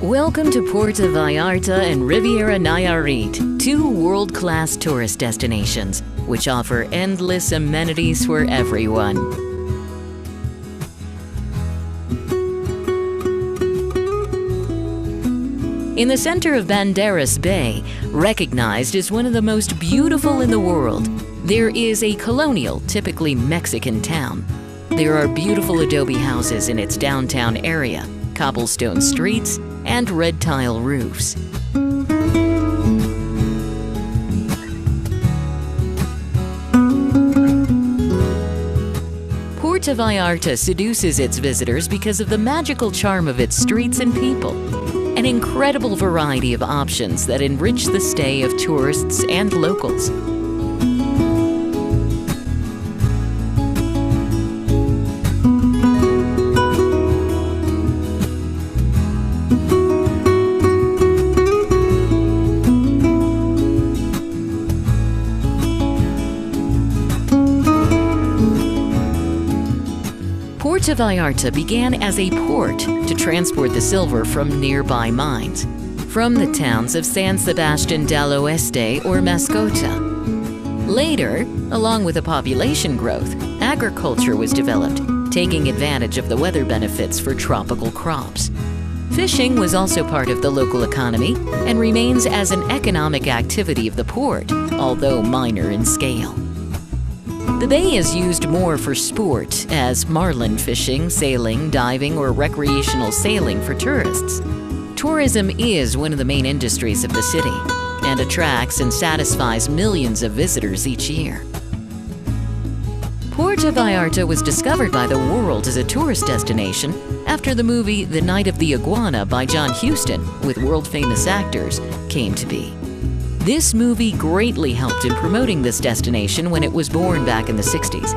Welcome to Puerto Vallarta and Riviera Nayarit, two world-class tourist destinations, which offer endless amenities for everyone. In the center of Banderas Bay, recognized as one of the most beautiful in the world, there is a colonial, typically Mexican town. There are beautiful adobe houses in its downtown area, cobblestone streets, and red tile roofs. Puerto Vallarta seduces its visitors because of the magical charm of its streets and people. An incredible variety of options that enrich the stay of tourists and locals. Puerto Vallarta began as a port to transport the silver from nearby mines, from the towns of San Sebastián del Oeste or Mascota. Later, along with the population growth, agriculture was developed, taking advantage of the weather benefits for tropical crops. Fishing was also part of the local economy and remains as an economic activity of the port, although minor in scale. The bay is used more for sport, as marlin fishing, sailing, diving, or recreational sailing for tourists. Tourism is one of the main industries of the city and attracts and satisfies millions of visitors each year. Puerto Vallarta was discovered by the world as a tourist destination after the movie The Night of the Iguana by John Huston, with world-famous actors, came to be. This movie greatly helped in promoting this destination when it was born back in the 60s.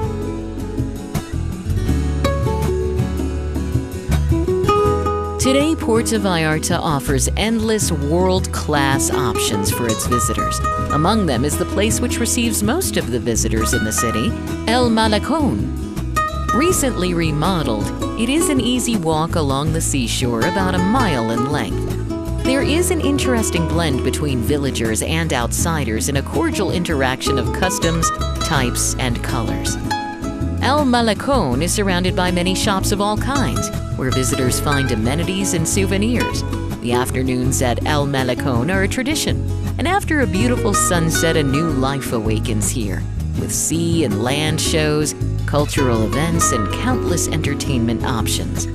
Today, Puerto Vallarta offers endless world-class options for its visitors. Among them is the place which receives most of the visitors in the city, El Malecón. Recently remodeled, it is an easy walk along the seashore about a mile in length. There is an interesting blend between villagers and outsiders in a cordial interaction of customs, types, and colors. El Malecón is surrounded by many shops of all kinds, where visitors find amenities and souvenirs. The afternoons at El Malecón are a tradition, and after a beautiful sunset, a new life awakens here, with sea and land shows, cultural events, and countless entertainment options.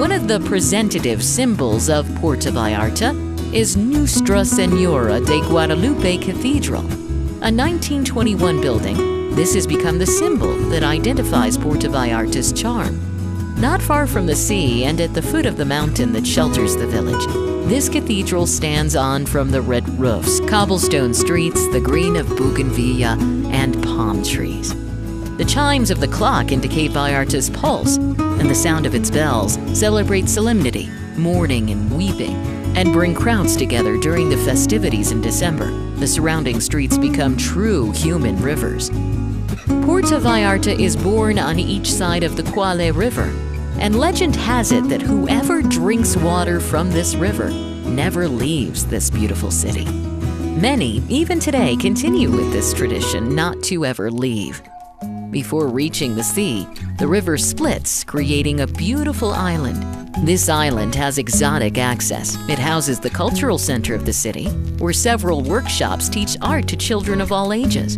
One of the presentative symbols of Puerto Vallarta is Nuestra Señora de Guadalupe Cathedral. A 1921 building, this has become the symbol that identifies Puerto Vallarta's charm. Not far from the sea and at the foot of the mountain that shelters the village, this cathedral stands on from the red roofs, cobblestone streets, the green of bougainvillea, and palm trees. The chimes of the clock indicate Vallarta's pulse, and the sound of its bells celebrate solemnity, mourning, and weeping, and bring crowds together during the festivities in December. The surrounding streets become true human rivers. Puerto Vallarta is born on each side of the Quale River, and legend has it that whoever drinks water from this river never leaves this beautiful city. Many, even today, continue with this tradition not to ever leave. Before reaching the sea, the river splits, creating a beautiful island. This island has exotic access. It houses the cultural center of the city, where several workshops teach art to children of all ages.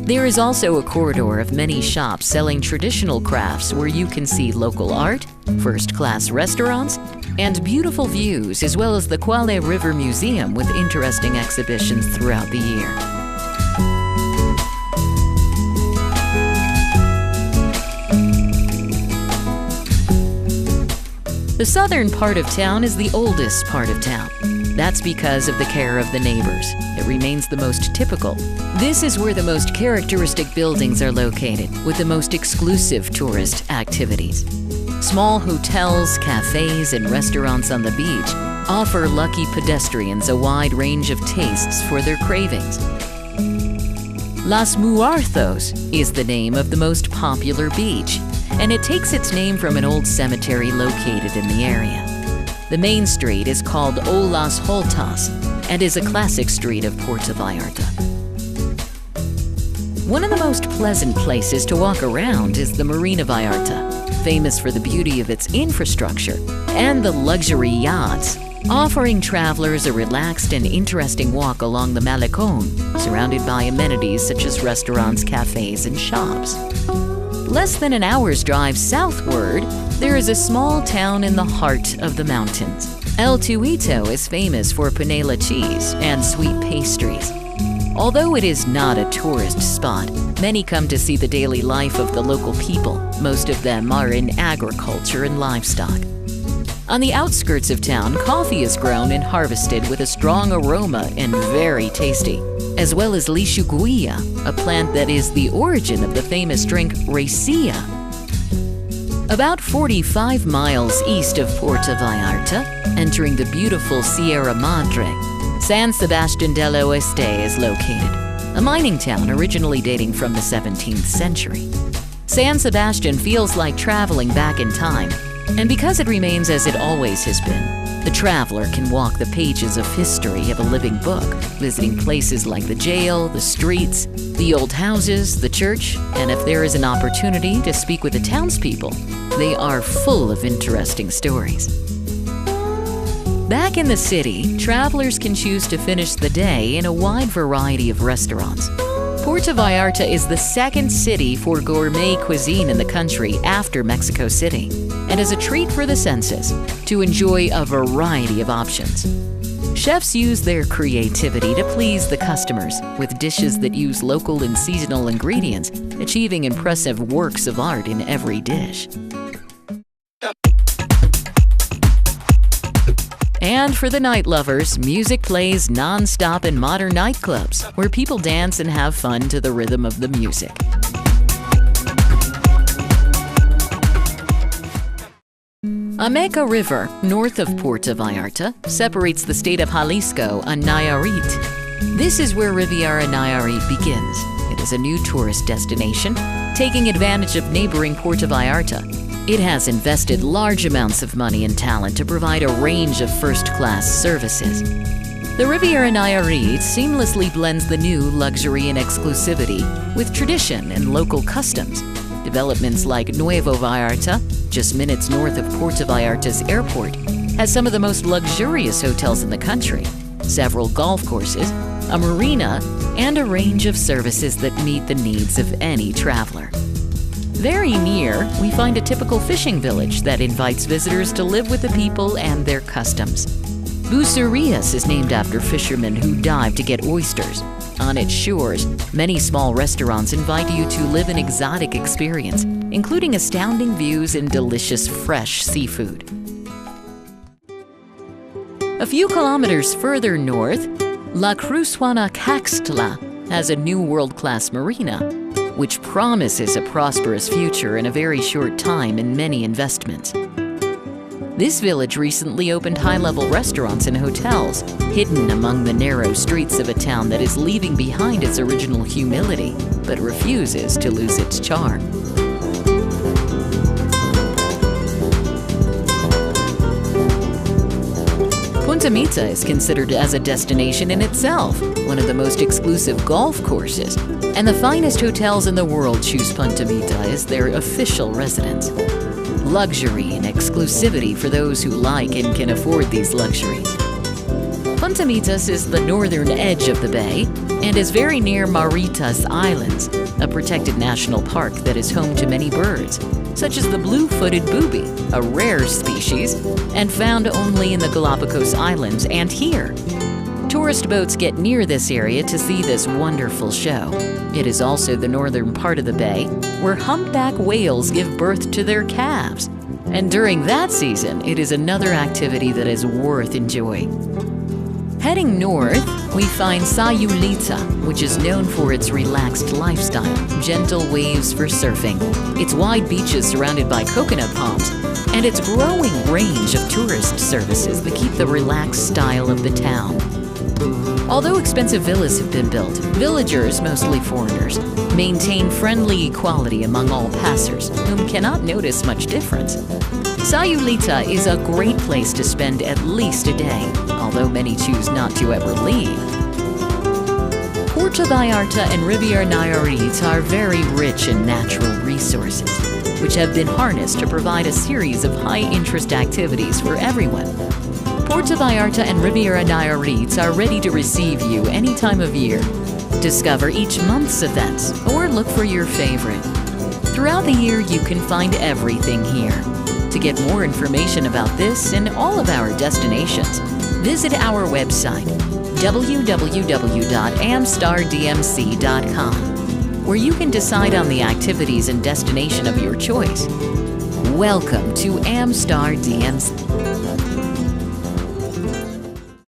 There is also a corridor of many shops selling traditional crafts where you can see local art, first-class restaurants, and beautiful views, as well as the Quale River Museum with interesting exhibitions throughout the year. The southern part of town is the oldest part of town. That's because of the care of the neighbors. It remains the most typical. This is where the most characteristic buildings are located, with the most exclusive tourist activities. Small hotels, cafes, and restaurants on the beach offer lucky pedestrians a wide range of tastes for their cravings. Las Muertos is the name of the most popular beach, and it takes its name from an old cemetery located in the area. The main street is called O Las Holtas and is a classic street of Puerto Vallarta. One of the most pleasant places to walk around is the Marina Vallarta, famous for the beauty of its infrastructure and the luxury yachts, offering travelers a relaxed and interesting walk along the Malecón, surrounded by amenities such as restaurants, cafes, and shops. Less than an hour's drive southward, there is a small town in the heart of the mountains. El Tuito is famous for panela cheese and sweet pastries. Although it is not a tourist spot, many come to see the daily life of the local people. Most of them are in agriculture and livestock. On the outskirts of town, coffee is grown and harvested with a strong aroma and very tasty, as well as lixuguilla, a plant that is the origin of the famous drink raicilla. About 45 miles east of Puerto Vallarta, entering the beautiful Sierra Madre, San Sebastián del Oeste is located, a mining town originally dating from the 17th century. San Sebastián feels like traveling back in time, and because it remains as it always has been, the traveler can walk the pages of history of a living book, visiting places like the jail, the streets, the old houses, the church, and if there is an opportunity to speak with the townspeople, they are full of interesting stories. Back in the city, travelers can choose to finish the day in a wide variety of restaurants. Puerto Vallarta is the second city for gourmet cuisine in the country after Mexico City, and is a treat for the senses to enjoy a variety of options. Chefs use their creativity to please the customers with dishes that use local and seasonal ingredients, achieving impressive works of art in every dish. And for the night lovers, music plays non-stop in modern nightclubs, where people dance and have fun to the rhythm of the music. Ameca River, north of Puerto Vallarta, separates the state of Jalisco and Nayarit. This is where Riviera Nayarit begins. It is a new tourist destination, taking advantage of neighboring Puerto Vallarta. It has invested large amounts of money and talent to provide a range of first-class services. The Riviera Nayarit seamlessly blends the new luxury and exclusivity with tradition and local customs. Developments like Nuevo Vallarta, just minutes north of Puerto Vallarta's airport, has some of the most luxurious hotels in the country, several golf courses, a marina, and a range of services that meet the needs of any traveler. Very near, we find a typical fishing village that invites visitors to live with the people and their customs. Bucerías is named after fishermen who dive to get oysters. On its shores, many small restaurants invite you to live an exotic experience, including astounding views and delicious fresh seafood. A few kilometers further north, La Cruzjuana Caxtla has a new world-class marina, which promises a prosperous future in a very short time and many investments. This village recently opened high-level restaurants and hotels, hidden among the narrow streets of a town that is leaving behind its original humility, but refuses to lose its charm. Punta Mita is considered as a destination in itself, one of the most exclusive golf courses, and the finest hotels in the world choose Punta Mita as their official residence. Luxury and exclusivity for those who like and can afford these luxuries. Punta Mitas is the northern edge of the bay and is very near Maritas Islands, a protected national park that is home to many birds, such as the blue-footed booby, a rare species, and found only in the Galapagos Islands and here. Tourist boats get near this area to see this wonderful show. It is also the northern part of the bay where humpback whales give birth to their calves. And during that season, it is another activity that is worth enjoying. Heading north, we find Sayulita, which is known for its relaxed lifestyle, gentle waves for surfing, its wide beaches surrounded by coconut palms, and its growing range of tourist services that keep the relaxed style of the town. Although expensive villas have been built, villagers, mostly foreigners, maintain friendly equality among all passers, whom cannot notice much difference. Sayulita is a great place to spend at least a day, although many choose not to ever leave. Puerto Vallarta and Riviera Nayarit are very rich in natural resources, which have been harnessed to provide a series of high-interest activities for everyone. Puerto Vallarta and Riviera Nayarit are ready to receive you any time of year. Discover each month's events or look for your favorite. Throughout the year, you can find everything here. To get more information about this and all of our destinations, visit our website, www.amstardmc.com, where you can decide on the activities and destination of your choice. Welcome to Amstar DMC.